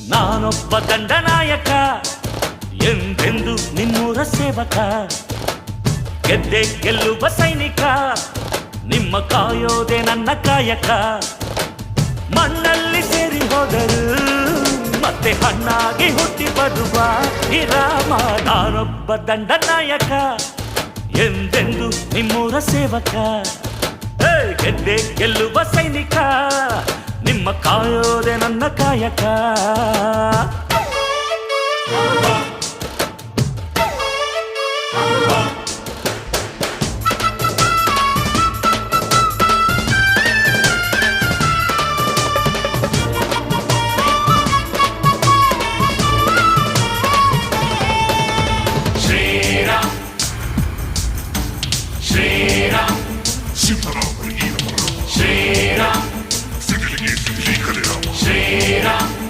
ನಾನೊಬ್ಬ ದಂಡನಾಯಕ ಎಂದೆಂದು ನಿಮ್ಮೂರ ಸೇವಕ ಗೆದ್ದೆ ಗೆಲ್ಲುವ ಸೈನಿಕ ನಿಮ್ಮ ಕಾಯೋದೆ ನನ್ನ ಕಾಯಕ ಮಣ್ಣಲ್ಲಿ ಸೇರಿ ಹೋದರು ಮತ್ತೆ ಹಣ್ಣಾಗಿ ಹುಟ್ಟಿ ಬರುವ ರಾಮ ನಾನೊಬ್ಬ ದಂಡನಾಯಕ ಎಂದೆಂದು ನಿಮ್ಮೂರ ಸೇವಕ ಗೆದ್ದೆ ಗೆಲ್ಲುವ ಸೈನಿಕ ನಿಮ್ಮ ಕಾಯೋದೆ ನನ್ನ ಕಾಯಕ